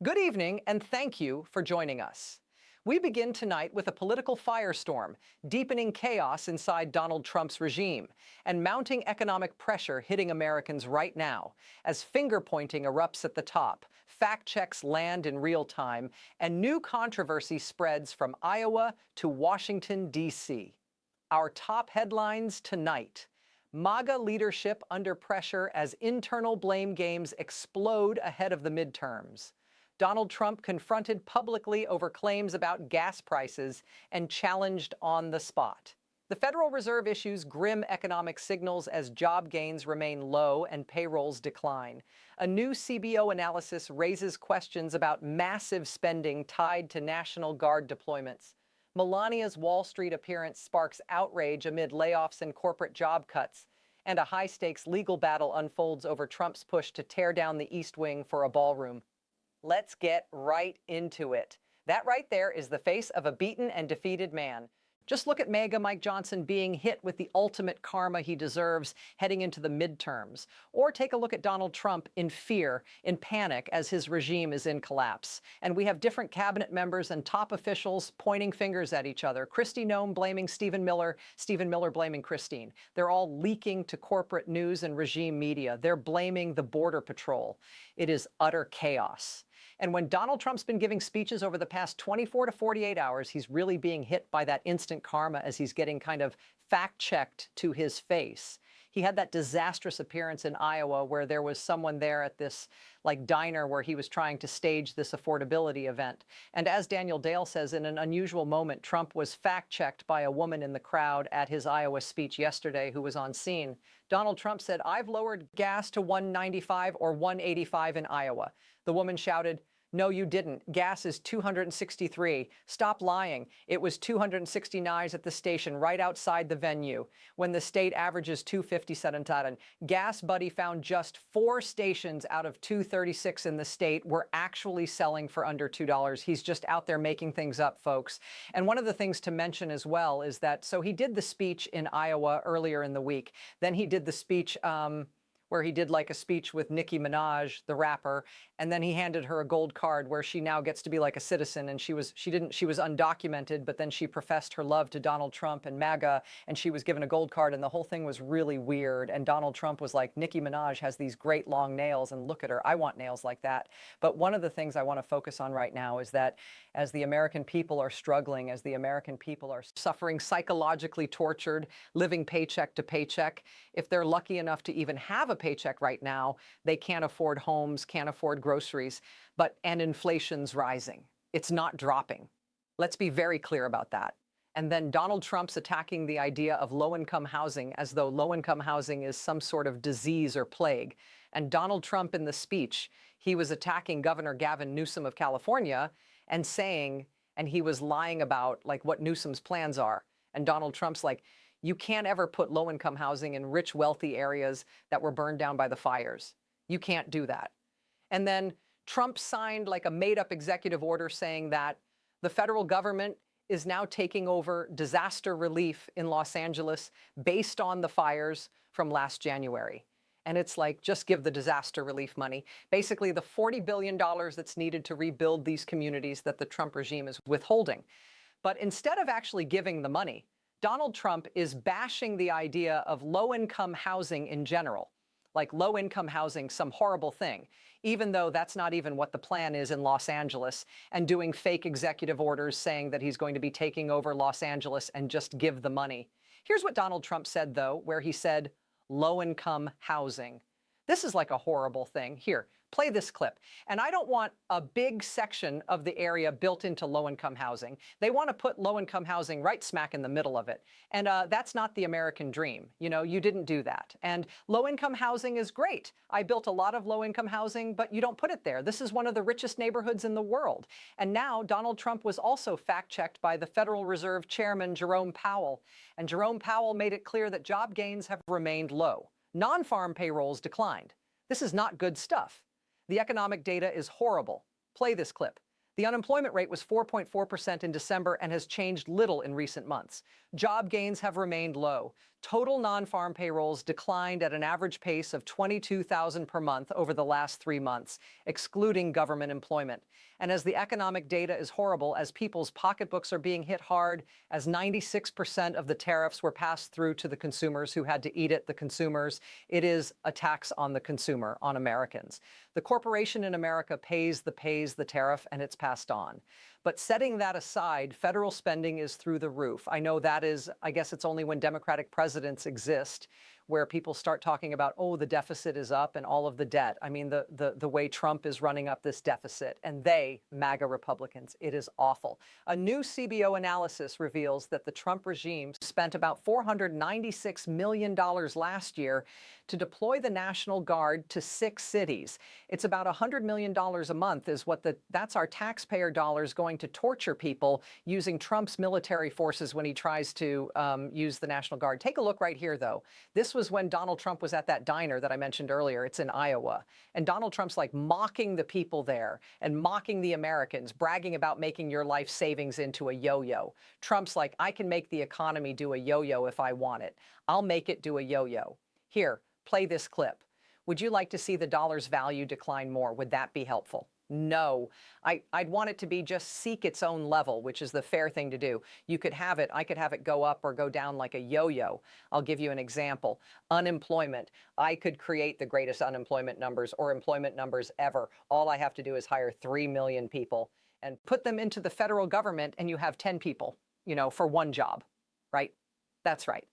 Good evening, and thank you for joining us. We begin tonight with a political firestorm, deepening chaos inside Donald Trump's regime, and mounting economic pressure hitting Americans right now, as finger-pointing erupts at the top, fact checks land in real time, and new controversy spreads from Iowa to Washington, D.C. Our top headlines tonight: MAGA leadership under pressure as internal blame games explode ahead of the midterms. Donald Trump confronted publicly over claims about gas prices and challenged on the spot. The Federal Reserve issues grim economic signals as job gains remain low and payrolls decline. A new CBO analysis raises questions about massive spending tied to National Guard deployments. Melania's Wall Street appearance sparks outrage amid layoffs and corporate job cuts. And a high-stakes legal battle unfolds over Trump's push to tear down the East Wing for a ballroom. Let's get right into it. That right there is the face of a beaten and defeated man. Just look at MAGA Mike Johnson being hit with the ultimate karma he deserves heading into the midterms. Or take a look at Donald Trump in fear, in panic, as his regime is in collapse. And we have different cabinet members and top officials pointing fingers at each other. Kristi Noem blaming Stephen Miller blaming Christine. They're all leaking to corporate news and regime media. They're blaming the Border Patrol. It is utter chaos. And when Donald Trump's been giving speeches over the past 24 to 48 hours, he's really being hit by that instant karma as he's getting kind of fact-checked to his face. He had that disastrous appearance in Iowa where there was someone there at this diner where he was trying to stage this affordability event. And as Daniel Dale says, in an unusual moment, Trump was fact-checked by a woman in the crowd at his Iowa speech yesterday who was on scene. Donald Trump said, "I've lowered gas to $1.95 or $1.85 in Iowa." The woman shouted, "No, you didn't. Gas is $263. Stop lying. It was $269 at the station right outside the venue when the state averages $257. Gas Buddy found just 4 stations out of 236 in the state were actually selling for under $2. He's just out there making things up, folks." And one of the things to mention as well is that, so he did the speech in Iowa earlier in the week. Then he did the speech where he did a speech with Nicki Minaj, the rapper, and then he handed her a gold card where she now gets to be like a citizen, and she was undocumented, but then she professed her love to Donald Trump and MAGA, and she was given a gold card, and the whole thing was really weird. And Donald Trump was like, "Nicki Minaj has these great long nails, and look at her. I want nails like that." But one of the things I want to focus on right now is that as the American people are struggling, as the American people are suffering, psychologically tortured, living paycheck to paycheck, if they're lucky enough to even have a paycheck right now, they can't afford homes, can't afford groceries, and inflation's rising. It's not dropping. Let's be very clear about that. And then Donald Trump's attacking the idea of low-income housing as though low-income housing is some sort of disease or plague. And Donald Trump in the speech, he was attacking Governor Gavin Newsom of California and saying, and he was lying about what Newsom's plans are. And Donald Trump's like, "You can't ever put low-income housing in rich, wealthy areas that were burned down by the fires. You can't do that." And then Trump signed a made-up executive order saying that the federal government is now taking over disaster relief in Los Angeles based on the fires from last January. And it's just give the disaster relief money. Basically, the $40 billion that's needed to rebuild these communities that the Trump regime is withholding. But instead of actually giving the money, Donald Trump is bashing the idea of low-income housing in general, low-income housing, some horrible thing, even though that's not even what the plan is in Los Angeles, and doing fake executive orders saying that he's going to be taking over Los Angeles and just give the money. Here's what Donald Trump said, though, where he said, "low-income housing." This is a horrible thing. Here, play this clip. And I don't want a big section of the area built into low-income housing. They want to put low-income housing right smack in the middle of it. And that's not the American dream. You didn't do that. And low-income housing is great. I built a lot of low-income housing, but you don't put it there. This is one of the richest neighborhoods in the world. And now Donald Trump was also fact-checked by the Federal Reserve Chairman Jerome Powell. And Jerome Powell made it clear that job gains have remained low. Non-farm payrolls declined. This is not good stuff. The economic data is horrible. Play this clip. The unemployment rate was 4.4% in December and has changed little in recent months. Job gains have remained low. Total non-farm payrolls declined at an average pace of 22,000 per month over the last 3 months, excluding government employment. And as the economic data is horrible, as people's pocketbooks are being hit hard, as 96% of the tariffs were passed through to the consumers who had to eat it, the consumers, it is a tax on the consumer, on Americans. The corporation in America pays the tariff, and it's passed on. But setting that aside, federal spending is through the roof. I know that is, I guess it's only when Democratic presidents exist where people start talking about, oh, the deficit is up and all of the debt. I mean, the way Trump is running up this deficit, and they, MAGA Republicans, it is awful. A new CBO analysis reveals that the Trump regime spent about $496 million last year to deploy the National Guard to 6 cities. It's about $100 million a month is what that's our taxpayer dollars going to torture people using Trump's military forces when he tries to use the National Guard. Take a look right here, though. This was when Donald Trump was at that diner that I mentioned earlier. It's in Iowa. And Donald Trump's like mocking the people there and mocking the Americans, bragging about making your life savings into a yo-yo. Trump's like, I can make the economy do a yo-yo if I want it. I'll make it do a yo-yo. Here, play this clip. Would you like to see the dollar's value decline more? Would that be helpful? No. I'd want it to be just seek its own level, which is the fair thing to do. You could have it, I could have it go up or go down like a yo-yo. I'll give you an example. Unemployment. I could create the greatest unemployment numbers or employment numbers ever. All I have to do is hire 3 million people and put them into the federal government, and you have 10 people, you know, for one job, right? That's right.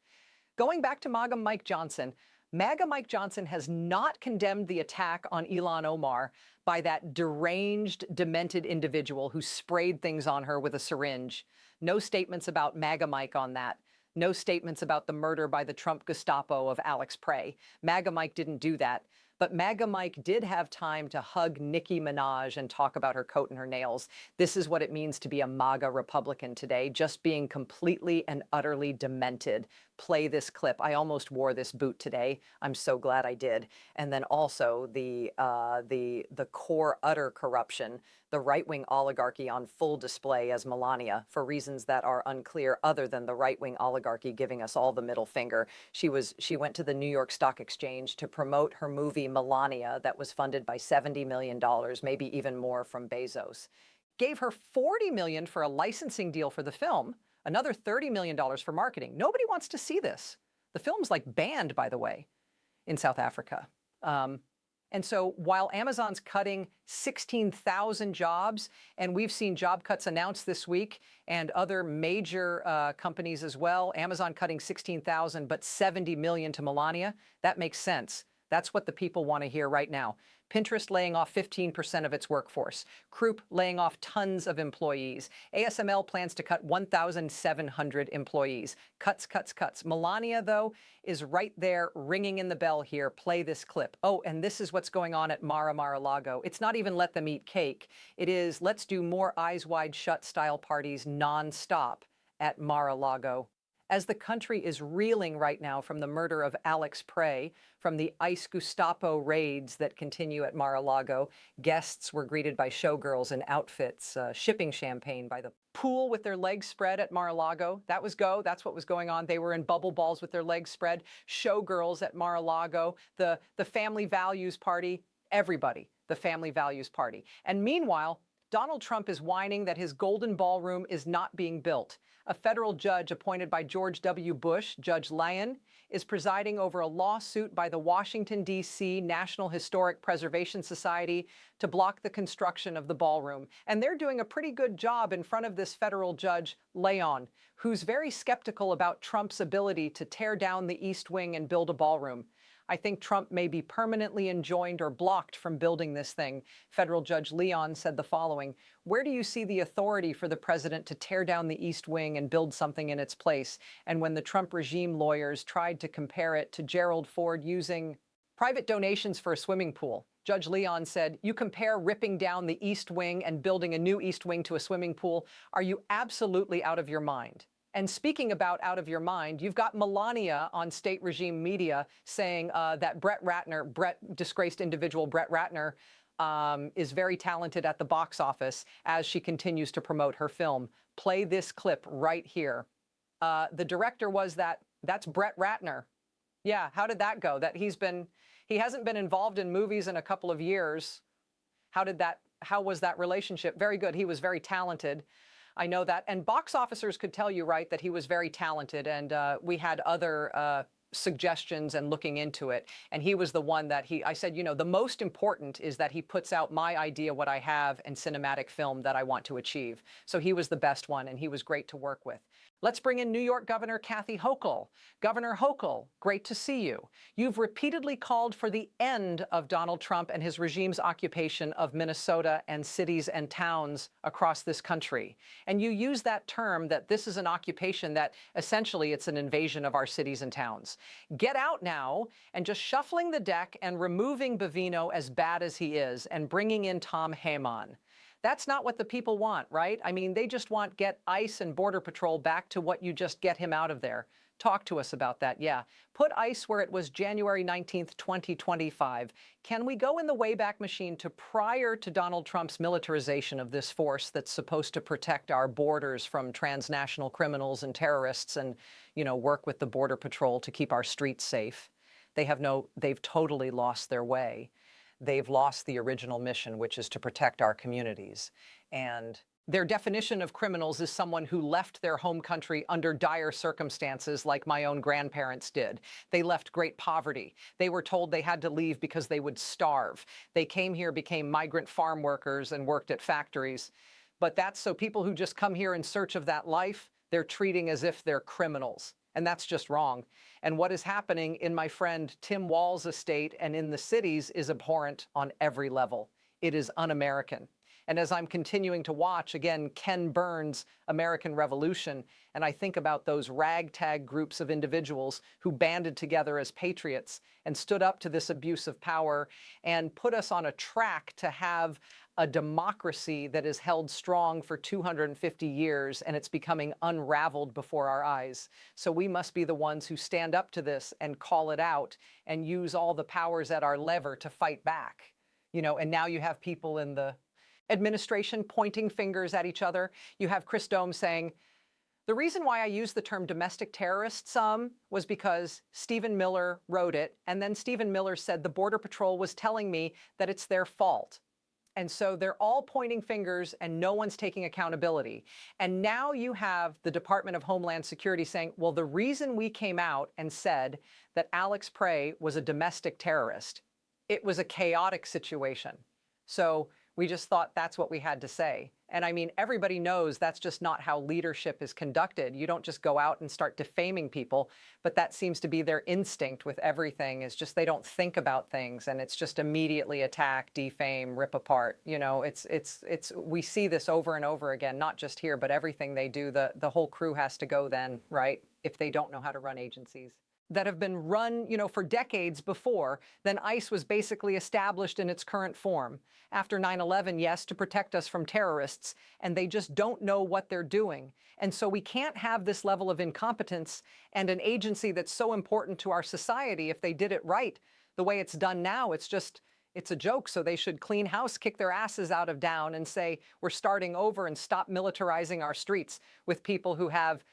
Going back to MAGA Mike Johnson, MAGA Mike Johnson has not condemned the attack on Ilhan Omar by that deranged, demented individual who sprayed things on her with a syringe. No statements about MAGA Mike on that. No statements about the murder by the Trump Gestapo of Alex Prey. MAGA Mike didn't do that. But MAGA Mike did have time to hug Nicki Minaj and talk about her coat and her nails. This is what it means to be a MAGA Republican today, just being completely and utterly demented. Play this clip. I almost wore this boot today. I'm so glad I did. And then also the core utter corruption, the right-wing oligarchy on full display as Melania for reasons that are unclear other than the right-wing oligarchy giving us all the middle finger. She went to the New York Stock Exchange to promote her movie Melania that was funded by $70 million, maybe even more from Bezos. Gave her $40 million for a licensing deal for the film. Another $30 million for marketing. Nobody wants to see this. The film's like banned, by the way, in South Africa. And so while Amazon's cutting 16,000 jobs, and we've seen job cuts announced this week, and other major companies as well, Amazon cutting 16,000, but 70 million to Melania, that makes sense. That's what the people want to hear right now. Pinterest laying off 15% of its workforce. Croup laying off tons of employees. ASML plans to cut 1,700 employees. Cuts, cuts, cuts. Melania, though, is right there ringing in the bell here. Play this clip. Oh, and this is what's going on at Mar-a-Lago. It's not even let them eat cake. It is let's do more eyes wide shut style parties nonstop at Mar-a-Lago. As the country is reeling right now from the murder of Alex Prey, from the ICE Gestapo raids that continue at Mar-a-Lago, guests were greeted by showgirls in outfits, shipping champagne by the pool with their legs spread at Mar-a-Lago. That was that's what was going on. They were in bubble balls with their legs spread. Showgirls at Mar-a-Lago, the family values party, everybody, the family values party. And meanwhile, Donald Trump is whining that his golden ballroom is not being built. A federal judge appointed by George W. Bush, Judge Lyon, is presiding over a lawsuit by the Washington, D.C. National Historic Preservation Society to block the construction of the ballroom. And they're doing a pretty good job in front of this federal judge, Lyon, who's very skeptical about Trump's ability to tear down the East Wing and build a ballroom. I think Trump may be permanently enjoined or blocked from building this thing. Federal Judge Lyon said the following: where do you see the authority for the president to tear down the East Wing and build something in its place? And when the Trump regime lawyers tried to compare it to Gerald Ford using private donations for a swimming pool, Judge Lyon said, you compare ripping down the East Wing and building a new East Wing to a swimming pool? Are you absolutely out of your mind? And speaking about out of your mind, you've got Melania on state regime media saying that disgraced individual Brett Ratner is very talented at the box office as she continues to promote her film. Play this clip right here. The director was that That's Brett Ratner. Yeah, how did that go? He hasn't been involved in movies in a couple of years. How was that relationship? Very good. He was very talented. I know that. And box officers could tell you, right, that he was very talented. And we had other suggestions and looking into it. And he was the one that I said, the most important is that he puts out my idea, what I have, and cinematic film that I want to achieve. So he was the best one, and he was great to work with. Let's bring in New York Governor Kathy Hochul. Governor Hochul, great to see you. You've repeatedly called for the end of Donald Trump and his regime's occupation of Minnesota and cities and towns across this country. And you use that term that this is an occupation, that essentially it's an invasion of our cities and towns. Get out now, and just shuffling the deck and removing Bavino, as bad as he is, and bringing in Tom Heyman. That's not what the people want, right? I mean, they just want get ICE and Border Patrol back to what you just get him out of there. Talk to us about that, yeah. Put ICE where it was January 19th, 2025. Can we go in the Wayback Machine to prior to Donald Trump's militarization of this force that's supposed to protect our borders from transnational criminals and terrorists and, work with the Border Patrol to keep our streets safe? They've totally lost their way. They've lost the original mission, which is to protect our communities. And their definition of criminals is someone who left their home country under dire circumstances, like my own grandparents did. They left great poverty. They were told they had to leave because they would starve. They came here, became migrant farm workers, and worked at factories. But so people who just come here in search of that life, they're treating as if they're criminals. And that's just wrong. And what is happening in my friend Tim Walz's estate and in the cities is abhorrent on every level. It is un-American. And as I'm continuing to watch, again, Ken Burns' American Revolution, and I think about those ragtag groups of individuals who banded together as patriots and stood up to this abuse of power and put us on a track to have a democracy that is held strong for 250 years, and it's becoming unraveled before our eyes. So we must be the ones who stand up to this and call it out and use all the powers at our lever to fight back. And now you have people in the administration pointing fingers at each other. You have Chris Dohm saying, the reason why I used the term domestic terrorists was because Stephen Miller wrote it, and then Stephen Miller said the Border Patrol was telling me that it's their fault. And so they're all pointing fingers and no one's taking accountability. And now you have the Department of Homeland Security saying, well, the reason we came out and said that Alex Prey was a domestic terrorist, it was a chaotic situation. So we just thought that's what we had to say. And I mean, everybody knows that's just not how leadership is conducted. You don't just go out and start defaming people, but that seems to be their instinct with everything, is just they don't think about things, and it's just immediately attack, defame, rip apart. We see this over and over again, not just here, but everything they do, the whole crew has to go then, right? If they don't know how to run agencies that have been run, for decades before, then ICE was basically established in its current form. After 9/11, yes, to protect us from terrorists, and they just don't know what they're doing. And so we can't have this level of incompetence and an agency that's so important to our society. If they did it right, the way it's done now, it's a joke. So they should clean house, kick their asses out of down, and say, we're starting over, and stop militarizing our streets with people who have,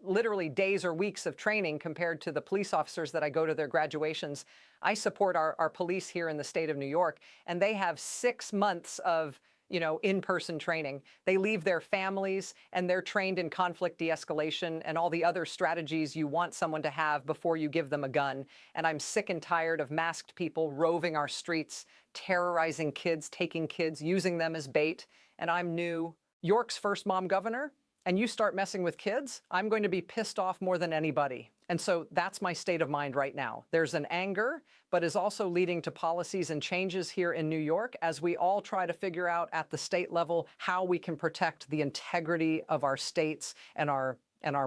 literally days or weeks of training compared to the police officers that I go to their graduations. I support our police here in the state of New York, and they have 6 months of, in-person training. They leave their families, and they're trained in conflict de-escalation and all the other strategies you want someone to have before you give them a gun. And I'm sick and tired of masked people roving our streets, terrorizing kids, taking kids, using them as bait. And I'm New York's first mom governor, and you start messing with kids, I'm going to be pissed off more than anybody. And so that's my state of mind right now. There's an anger, but is also leading to policies and changes here in New York as we all try to figure out at the state level how we can protect the integrity of our states and our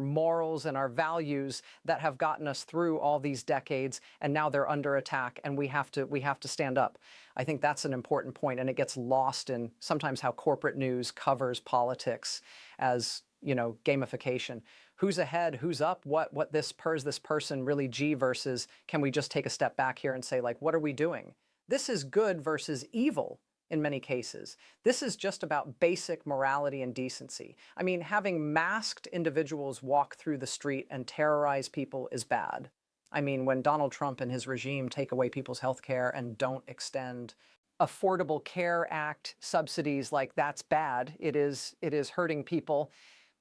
morals and our values that have gotten us through all these decades, and now they're under attack, and we have to stand up. I think that's an important point, and it gets lost in sometimes how corporate news covers politics as, gamification. Who's ahead? Who's up? What this person really versus can we just take a step back here and say, like, what are we doing? This is good versus evil. in many cases. This is just about basic morality and decency. I mean, having masked individuals walk through the street and terrorize people is bad. I mean, when Donald Trump and his regime take away people's health care and don't extend Affordable Care Act subsidies, like, that's bad. It is hurting people.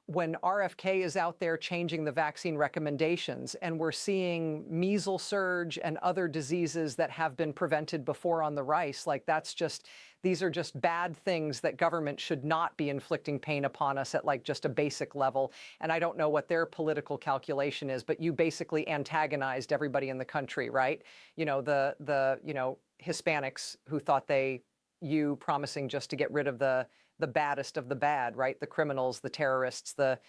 When RFK is out there changing the vaccine recommendations, and we're seeing measles surge and other diseases that have been prevented before on the rise, like, these are just bad things that government should not be inflicting pain upon us at, like, just a basic level. And I don't know what their political calculation is, but you basically antagonized everybody in the country, right? You know, the Hispanics who thought you promising just to get rid of the baddest of the bad, right? The criminals, the terrorists, the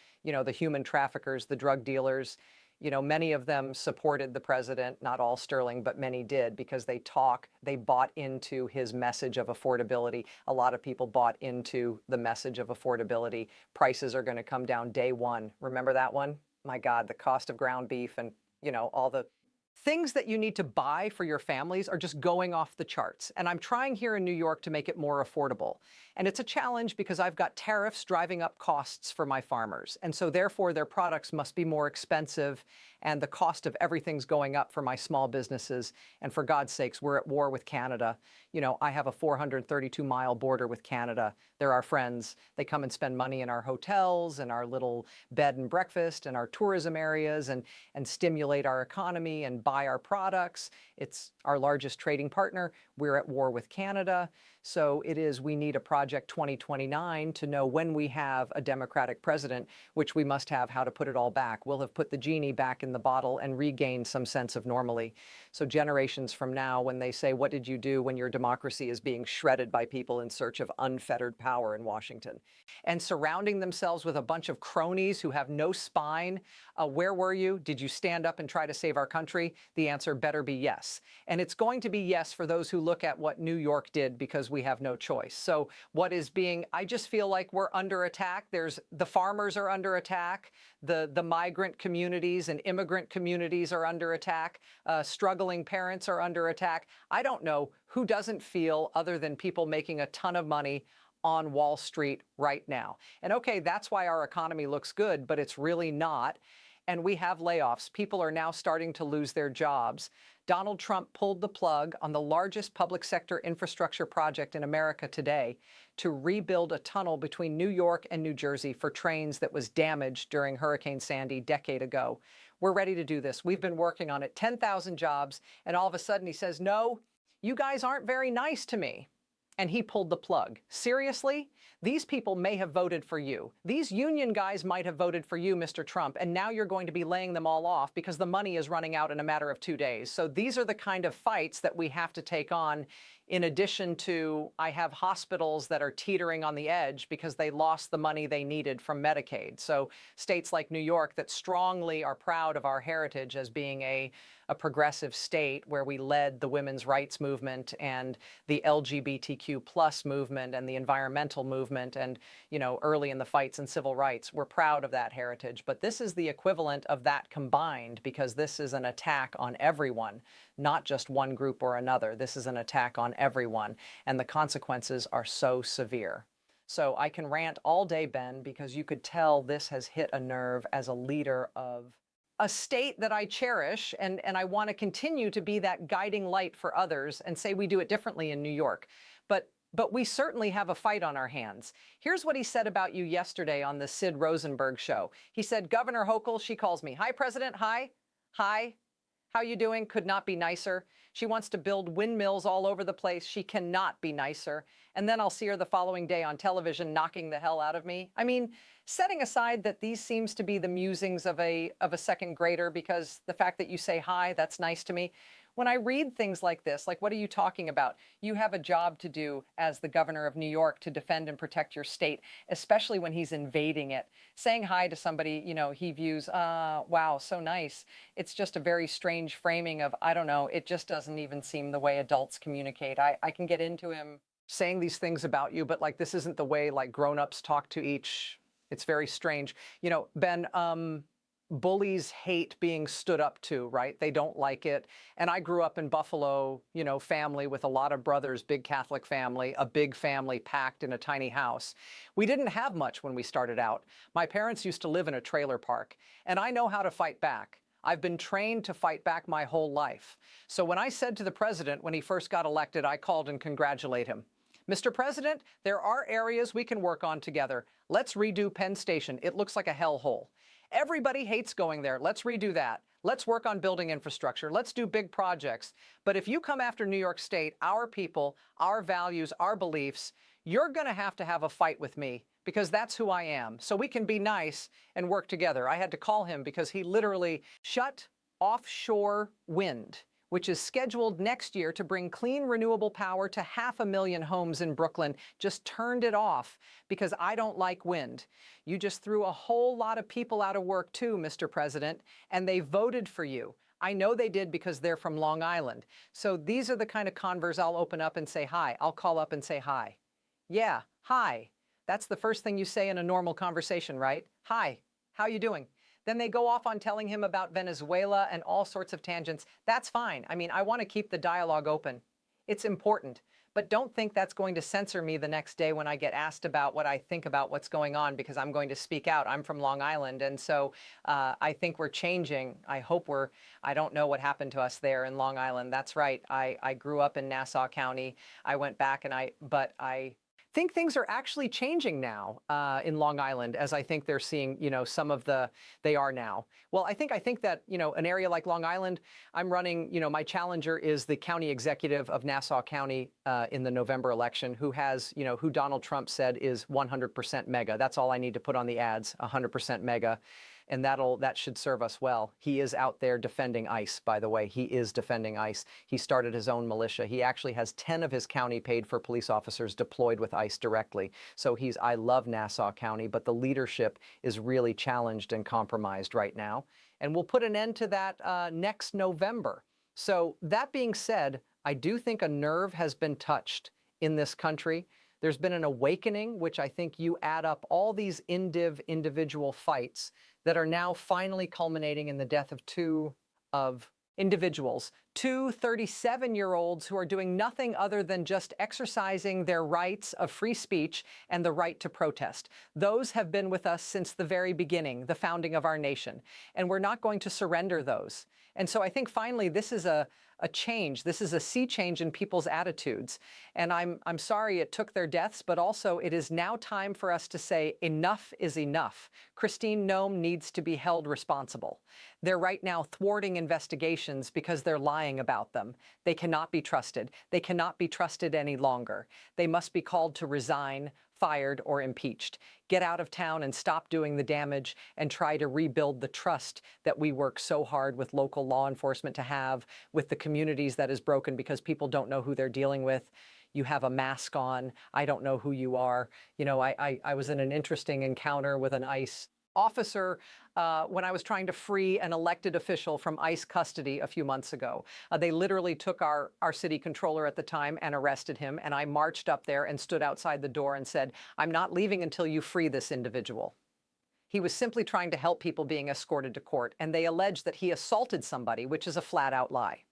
human traffickers, the drug dealers. Many of them supported the president, not all Sterling, but many did, because they bought into his message of affordability. A lot of people bought into the message of affordability. Prices are going to come down day one. Remember that one? My God, the cost of ground beef and, all the things that you need to buy for your families are just going off the charts. And I'm trying here in New York to make it more affordable. And it's a challenge because I've got tariffs driving up costs for my farmers. And so therefore their products must be more expensive, and the cost of everything's going up for my small businesses. And for God's sakes, we're at war with Canada. I have a 432-mile border with Canada. They're our friends. They come and spend money in our hotels and our little bed and breakfast and our tourism areas and stimulate our economy and buy our products. It's our largest trading partner. We're at war with Canada. So we need a Project 2029 to know, when we have a Democratic president, which we must have, how to put it all back. We'll have put the genie back in the bottle and regained some sense of normalcy. So generations from now, when they say, what did you do when your democracy is being shredded by people in search of unfettered power in Washington and surrounding themselves with a bunch of cronies who have no spine? Where were you? Did you stand up and try to save our country? The answer better be yes. And it's going to be yes for those who look at what New York did, because we have no choice. So I just feel like we're under attack. The farmers are under attack. The migrant communities and immigrant communities are under attack. Struggling parents are under attack. I don't know who doesn't feel, other than people making a ton of money on Wall Street right now. And okay, that's why our economy looks good, but it's really not. And we have layoffs. People are now starting to lose their jobs. Donald Trump pulled the plug on the largest public sector infrastructure project in America today to rebuild a tunnel between New York and New Jersey for trains that was damaged during Hurricane Sandy a decade ago. We're ready to do this. We've been working on it. 10,000 jobs. And all of a sudden he says, no, you guys aren't very nice to me. And he pulled the plug. Seriously? These people may have voted for you. These union guys might have voted for you, Mr. Trump, and now you're going to be laying them all off because the money is running out in a matter of 2 days. So these are the kind of fights that we have to take on, in addition to, I have hospitals that are teetering on the edge because they lost the money they needed from Medicaid. So states like New York that strongly are proud of our heritage as being a progressive state where we led the women's rights movement and the LGBTQ plus movement and the environmental movement and, early in the fights in civil rights. We're proud of that heritage. But this is the equivalent of that combined, because this is an attack on everyone, not just one group or another. This is an attack on everyone, and the consequences are so severe. So I can rant all day, Ben, because you could tell this has hit a nerve as a leader of a state that I cherish, and I want to continue to be that guiding light for others and say we do it differently in New York. But we certainly have a fight on our hands. Here's what he said about you yesterday on the Sid Rosenberg show. He said, Governor Hochul, she calls me. Hi, President. Hi. Hi. How you doing? Could not be nicer. She wants to build windmills all over the place. She cannot be nicer. And then I'll see her the following day on television knocking the hell out of me. I mean, setting aside that these seems to be the musings of a second grader, because the fact that you say hi, that's nice to me. When I read things like this, like, what are you talking about? You have a job to do as the governor of New York to defend and protect your state, especially when he's invading it. Saying hi to somebody, he views, wow, so nice. It's just a very strange framing of, I don't know, it just doesn't even seem the way adults communicate. I can get into him saying these things about you, but this isn't the way grown-ups talk to each. It's very strange. Ben, bullies hate being stood up to, right? They don't like it. And I grew up in Buffalo, family with a lot of brothers, big Catholic family, a big family packed in a tiny house. We didn't have much when we started out. My parents used to live in a trailer park, and I know how to fight back. I've been trained to fight back my whole life. So when I said to the president when he first got elected, I called and congratulate him. Mr. President, there are areas we can work on together. Let's redo Penn Station. It looks like a hellhole. Everybody hates going there. Let's redo that. Let's work on building infrastructure. Let's do big projects. But if you come after New York State, our people, our values, our beliefs, you're going to have a fight with me because that's who I am. So we can be nice and work together. I had to call him because he literally shut offshore wind, which is scheduled next year to bring clean, renewable power to 500,000 homes in Brooklyn, just turned it off because I don't like wind. You just threw a whole lot of people out of work too, Mr. President, and they voted for you. I know they did because they're from Long Island. So these are the kind of convers I'll open up and say hi. I'll call up and say hi. Yeah, hi. That's the first thing you say in a normal conversation, right? Hi, how you doing? Then they go off on telling him about Venezuela and all sorts of tangents. That's fine. I mean, I want to keep the dialogue open. It's important. But don't think that's going to censor me the next day when I get asked about what I think about what's going on, because I'm going to speak out. I'm from Long Island, and so I think we're changing. I don't know what happened to us there in Long Island. That's right. I grew up in Nassau County. I went back but I think things are actually changing now in Long Island, as I think they're seeing, they are now. Well, I think that, an area like Long Island, I'm running, my challenger is the county executive of Nassau County in the November election, who has, who Donald Trump said is 100% MAGA. That's all I need to put on the ads, 100% MAGA. And that should serve us well. He is out there defending ICE, by the way. He is defending ICE. He started his own militia. He actually has 10 of his county paid for police officers deployed with ICE directly. So I love Nassau County, but the leadership is really challenged and compromised right now. And we'll put an end to that next November. So that being said, I do think a nerve has been touched in this country. There's been an awakening, which I think you add up all these individual fights that are now finally culminating in the death of two individuals, two 37-year-olds who are doing nothing other than just exercising their rights of free speech and the right to protest. Those have been with us since the very beginning, the founding of our nation, and we're not going to surrender those. And so I think finally this is a change. This is a sea change in people's attitudes. And I'm sorry it took their deaths, but also it is now time for us to say enough is enough. Christine Noem needs to be held responsible. They're right now thwarting investigations because they're lying about them. They cannot be trusted. They cannot be trusted any longer. They must be called to resign, fired, or impeached. Get out of town and stop doing the damage and try to rebuild the trust that we work so hard with local law enforcement to have, with the communities that is broken because people don't know who they're dealing with. You have a mask on. I don't know who you are. I was in an interesting encounter with an ICE officer when I was trying to free an elected official from ICE custody a few months ago. They literally took our city controller at the time and arrested him, and I marched up there and stood outside the door and said, "I'm not leaving until you free this individual." He was simply trying to help people being escorted to court, and they alleged that he assaulted somebody, which is a flat-out lie.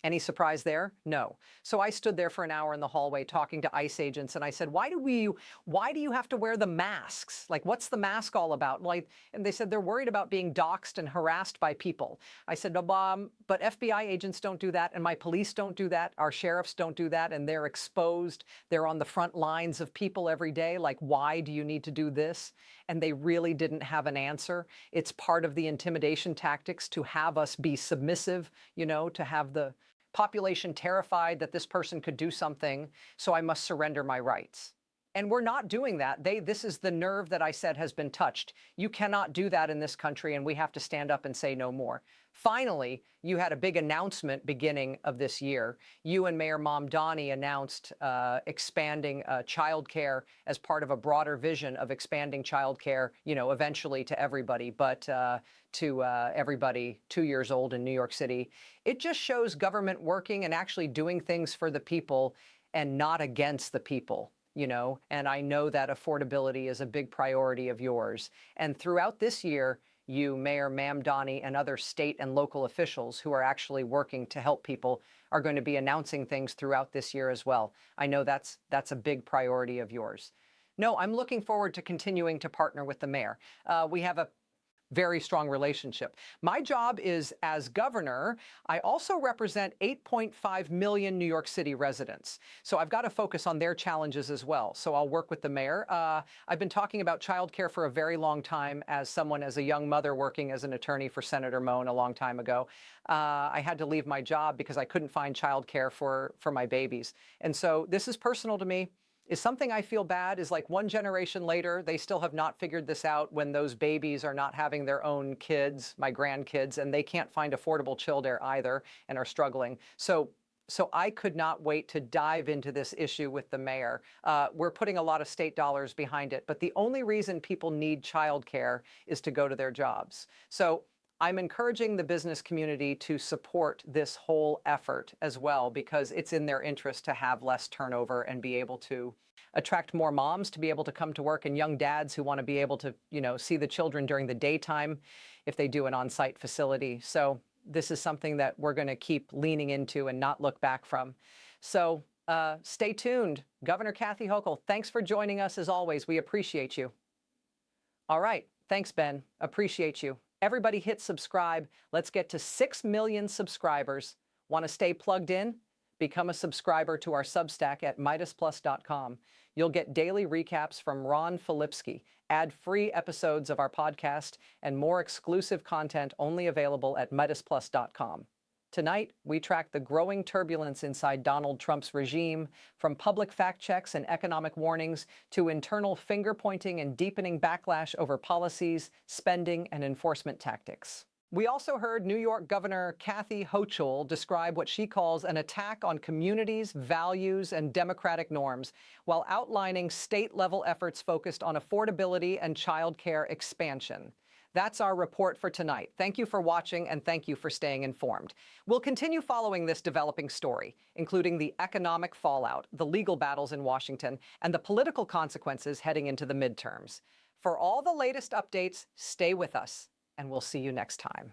Any surprise there? No. So I stood there for an hour in the hallway talking to ICE agents, and I said, why do you have to wear the masks? Like, what's the mask all about? And they said they're worried about being doxxed and harassed by people. I said, but FBI agents don't do that, and my police don't do that, our sheriffs don't do that, and they're exposed. They're on the front lines of people every day. Like, why do you need to do this? And they really didn't have an answer. It's part of the intimidation tactics to have us be submissive, to have the population terrified that this person could do something, so I must surrender my rights. And we're not doing that. This is the nerve that I said has been touched. You cannot do that in this country, and we have to stand up and say no more. Finally, you had a big announcement beginning of this year. You and Mayor Mamdani announced expanding childcare as part of a broader vision of expanding childcare, eventually to everybody, but to everybody 2 years old in New York City. It just shows government working and actually doing things for the people and not against the people. And I know that affordability is a big priority of yours. And throughout this year, you, Mayor Mamdani, and other state and local officials who are actually working to help people are going to be announcing things throughout this year as well. I know that's a big priority of yours. No, I'm looking forward to continuing to partner with the mayor. We have a very strong relationship. My job is as governor. I also represent 8.5 million New York City residents. So I've got to focus on their challenges as well. So I'll work with the mayor. I've been talking about childcare for a very long time as a young mother working as an attorney for Senator Moen a long time ago. I had to leave my job because I couldn't find childcare for my babies. And so this is personal to me. Is something I feel bad is like one generation later, they still have not figured this out when those babies are not having their own kids, my grandkids, and they can't find affordable childcare either and are struggling. So I could not wait to dive into this issue with the mayor. We're putting a lot of state dollars behind it, but the only reason people need childcare is to go to their jobs. So I'm encouraging the business community to support this whole effort as well, because it's in their interest to have less turnover and be able to attract more moms to be able to come to work and young dads who want to be able to, see the children during the daytime if they do an on-site facility. So this is something that we're going to keep leaning into and not look back from. So stay tuned. Governor Kathy Hochul, thanks for joining us as always. We appreciate you. All right. Thanks, Ben. Appreciate you. Everybody hit subscribe. Let's get to 6 million subscribers. Want to stay plugged in? Become a subscriber to our Substack at MidasPlus.com. You'll get daily recaps from Ron Filipski, ad-free episodes of our podcast, and more exclusive content only available at MidasPlus.com. Tonight, we track the growing turbulence inside Donald Trump's regime, from public fact checks and economic warnings to internal finger-pointing and deepening backlash over policies, spending, and enforcement tactics. We also heard New York Governor Kathy Hochul describe what she calls an attack on communities, values, and democratic norms, while outlining state-level efforts focused on affordability and childcare expansion. That's our report for tonight. Thank you for watching, and thank you for staying informed. We'll continue following this developing story, including the economic fallout, the legal battles in Washington, and the political consequences heading into the midterms. For all the latest updates, stay with us, and we'll see you next time.